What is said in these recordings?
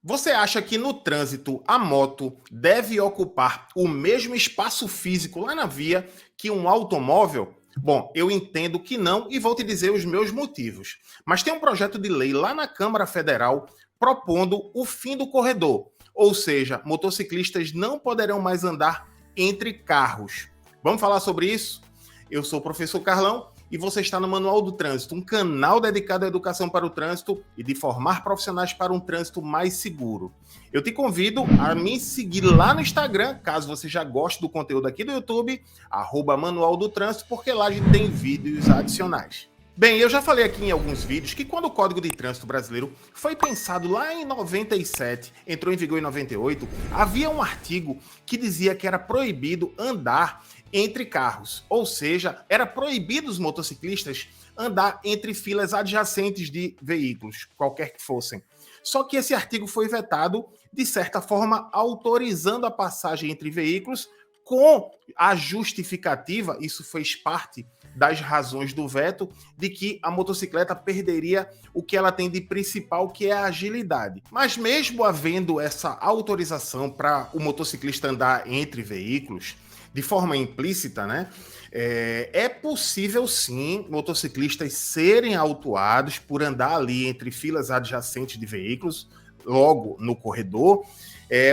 Você acha que no trânsito a moto deve ocupar o mesmo espaço físico lá na via que um automóvel? Bom, eu entendo que não e vou te dizer os meus motivos. Mas tem um projeto de lei lá na Câmara Federal propondo o fim do corredor, ou seja, motociclistas não poderão mais andar entre carros. Vamos falar sobre isso? Eu sou o professor Carlão e você está no Manual do Trânsito, um canal dedicado à educação para o trânsito e de formar profissionais para um trânsito mais seguro. Eu te convido a me seguir lá no Instagram, caso você já goste do conteúdo aqui do YouTube, @Manual do Trânsito, porque lá a gente tem vídeos adicionais. Bem, eu já falei aqui em alguns vídeos que quando o Código de Trânsito Brasileiro foi pensado lá em 97, entrou em vigor em 98, havia um artigo que dizia que era proibido andar entre carros, ou seja, era proibido os motociclistas andar entre filas adjacentes de veículos, qualquer que fossem. Só que esse artigo foi vetado, de certa forma, autorizando a passagem entre veículos com a justificativa, isso fez parte das razões do veto, de que a motocicleta perderia o que ela tem de principal, que é a agilidade. Mas mesmo havendo essa autorização para o motociclista andar entre veículos, de forma implícita, né? É possível sim motociclistas serem autuados por andar ali entre filas adjacentes de veículos, logo no corredor,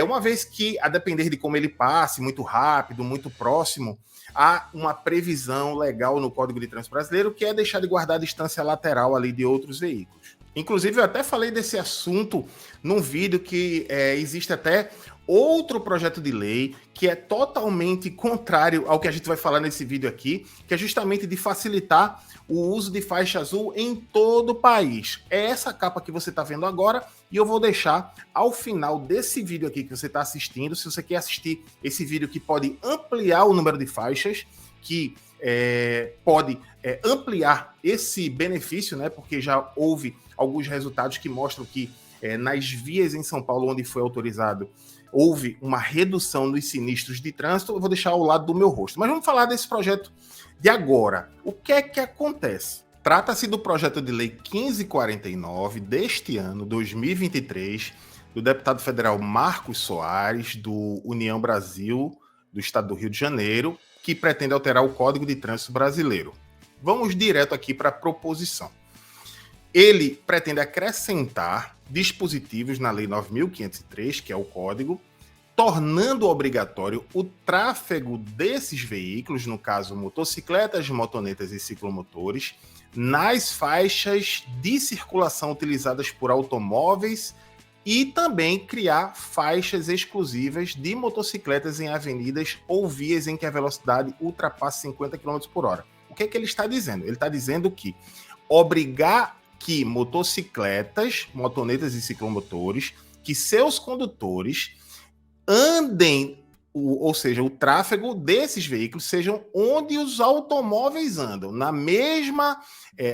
uma vez que, a depender de como ele passe, muito rápido, muito próximo, há uma previsão legal no Código de Trânsito Brasileiro que é deixar de guardar a distância lateral ali de outros veículos. Inclusive, eu até falei desse assunto num vídeo que existe até outro projeto de lei que é totalmente contrário ao que a gente vai falar nesse vídeo aqui, que é justamente de facilitar o uso de faixa azul em todo o país. É essa capa que você está vendo agora e eu vou deixar ao final desse vídeo aqui que você está assistindo, se você quer assistir esse vídeo que pode ampliar o número de faixas, que pode ampliar esse benefício, né? Porque já houve alguns resultados que mostram que nas vias em São Paulo onde foi autorizado houve uma redução nos sinistros de trânsito. Eu vou deixar ao lado do meu rosto. Mas vamos falar desse projeto de agora. O que é que acontece? Trata-se do projeto de lei 1549 deste ano, 2023, do deputado federal Marcos Soares, do União Brasil, do estado do Rio de Janeiro, que pretende alterar o Código de Trânsito Brasileiro. Vamos direto aqui para a proposição. Ele pretende acrescentar dispositivos na Lei 9.503, que é o Código, tornando obrigatório o tráfego desses veículos, no caso motocicletas, motonetas e ciclomotores, nas faixas de circulação utilizadas por automóveis e também criar faixas exclusivas de motocicletas em avenidas ou vias em que a velocidade ultrapasse 50 km por hora. O que é que ele está dizendo? Ele está dizendo que obrigar que motocicletas, motonetas e ciclomotores, que seus condutores andem, ou seja, o tráfego desses veículos sejam onde os automóveis andam, na mesma,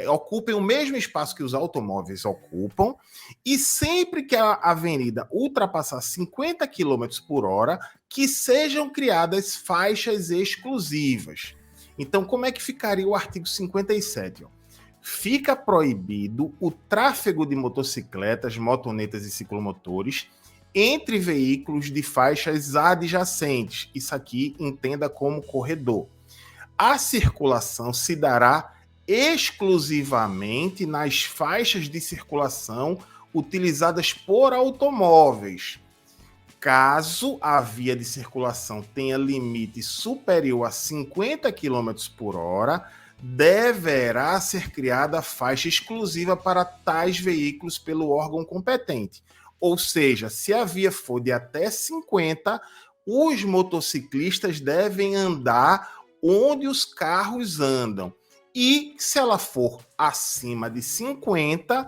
ocupem o mesmo espaço que os automóveis ocupam, e sempre que a avenida ultrapassar 50 km por hora, que sejam criadas faixas exclusivas. Então, como é que ficaria o artigo 57? Fica proibido o tráfego de motocicletas, motonetas e ciclomotores entre veículos de faixas adjacentes. Isso aqui entenda como corredor. A circulação se dará exclusivamente nas faixas de circulação utilizadas por automóveis. Caso a via de circulação tenha limite superior a 50 km por hora, deverá ser criada faixa exclusiva para tais veículos pelo órgão competente. Ou seja, se a via for de até 50, os motociclistas devem andar onde os carros andam. E se ela for acima de 50,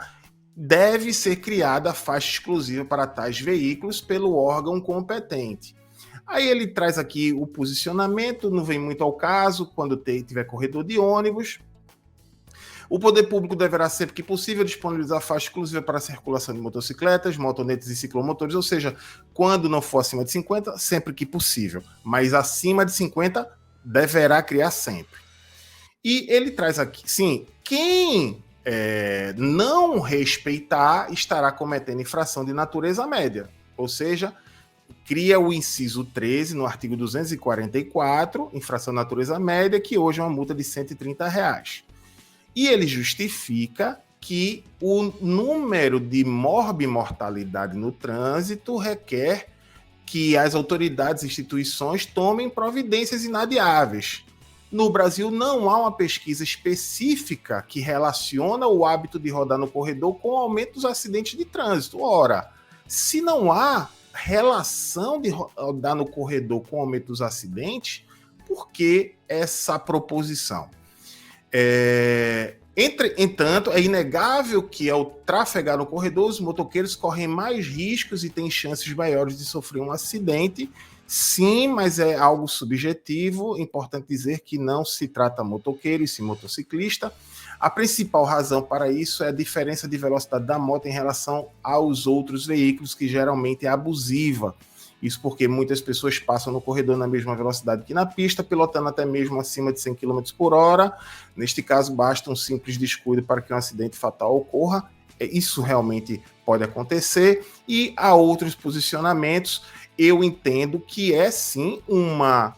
deve ser criada faixa exclusiva para tais veículos pelo órgão competente. Aí ele traz aqui o posicionamento, não vem muito ao caso, quando tiver corredor de ônibus. O poder público deverá, sempre que possível, disponibilizar faixa exclusiva para a circulação de motocicletas, motonetas e ciclomotores, ou seja, quando não for acima de 50, sempre que possível. Mas acima de 50, deverá criar sempre. E ele traz aqui, sim, quem não respeitar, estará cometendo infração de natureza média. Ou seja, cria o inciso 13 no artigo 244, infração de natureza média, que hoje é uma multa de R$130. E ele justifica que o número de morbimortalidade no trânsito requer que as autoridades e instituições tomem providências inadiáveis. No Brasil, não há uma pesquisa específica que relaciona o hábito de rodar no corredor com o aumento dos acidentes de trânsito. Ora, se não há relação de rodar no corredor com o aumento dos acidentes, por que essa proposição? Entanto, é inegável que ao trafegar no corredor, os motoqueiros correm mais riscos e têm chances maiores de sofrer um acidente. Sim, mas é algo subjetivo. Importante dizer que não se trata motoqueiro e sim motociclista. A principal razão para isso é a diferença de velocidade da moto em relação aos outros veículos, que geralmente é abusiva. Isso porque muitas pessoas passam no corredor na mesma velocidade que na pista, pilotando até mesmo acima de 100 km por hora. Neste caso, basta um simples descuido para que um acidente fatal ocorra. Isso realmente pode acontecer. E há outros posicionamentos. Eu entendo que é sim uma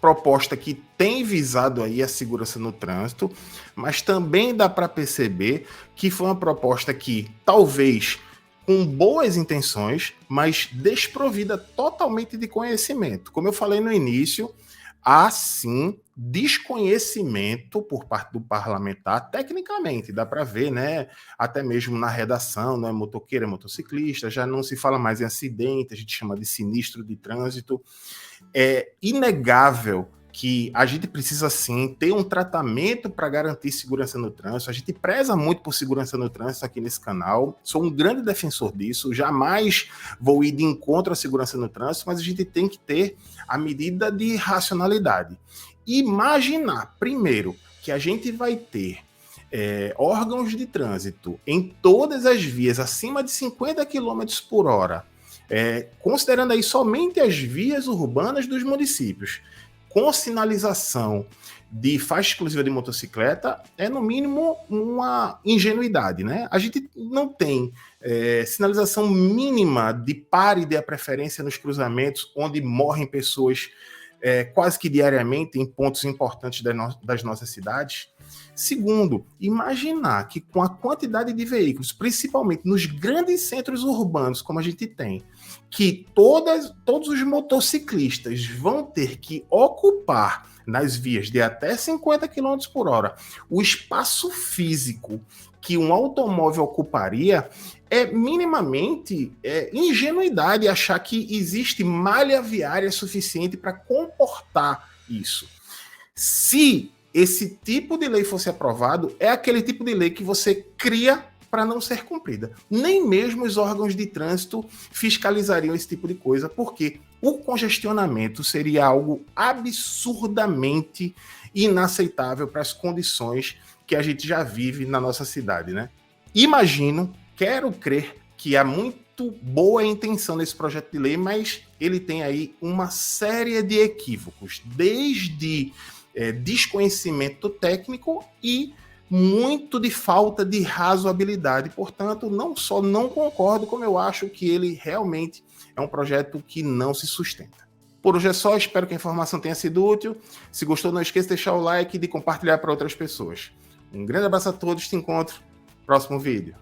proposta que tem visado aí a segurança no trânsito, mas também dá para perceber que foi uma proposta que talvez com boas intenções, mas desprovida totalmente de conhecimento. Como eu falei no início, há sim desconhecimento por parte do parlamentar, tecnicamente, dá para ver, né? Até mesmo na redação, não é motoqueiro, é motociclista, já não se fala mais em acidente, a gente chama de sinistro de trânsito. É inegável que a gente precisa sim ter um tratamento para garantir segurança no trânsito. A gente preza muito por segurança no trânsito aqui nesse canal. Sou um grande defensor disso. Jamais vou ir de encontro à segurança no trânsito, mas a gente tem que ter a medida de racionalidade. Imaginar, primeiro, que a gente vai ter órgãos de trânsito em todas as vias acima de 50 km por hora, considerando aí somente as vias urbanas dos municípios, com sinalização de faixa exclusiva de motocicleta, é no mínimo uma ingenuidade, né? A gente não tem sinalização mínima de pare e dê a preferência nos cruzamentos onde morrem pessoas quase que diariamente em pontos importantes das nossas cidades. Segundo, imaginar que com a quantidade de veículos, principalmente nos grandes centros urbanos, como a gente tem, que todos os motociclistas vão ter que ocupar nas vias de até 50 km por hora o espaço físico que um automóvel ocuparia, é minimamente ingenuidade achar que existe malha viária suficiente para comportar isso. Se esse tipo de lei fosse aprovado, é aquele tipo de lei que você cria para não ser cumprida. Nem mesmo os órgãos de trânsito fiscalizariam esse tipo de coisa, porque o congestionamento seria algo absurdamente inaceitável para as condições que a gente já vive na nossa cidade, né? Quero crer que há muito boa intenção nesse projeto de lei, mas ele tem aí uma série de equívocos, desde desconhecimento técnico e muito de falta de razoabilidade. Portanto, não só não concordo, como eu acho que ele realmente é um projeto que não se sustenta. Por hoje é só, espero que a informação tenha sido útil. Se gostou, não esqueça de deixar o like e de compartilhar para outras pessoas. Um grande abraço a todos, te encontro no próximo vídeo.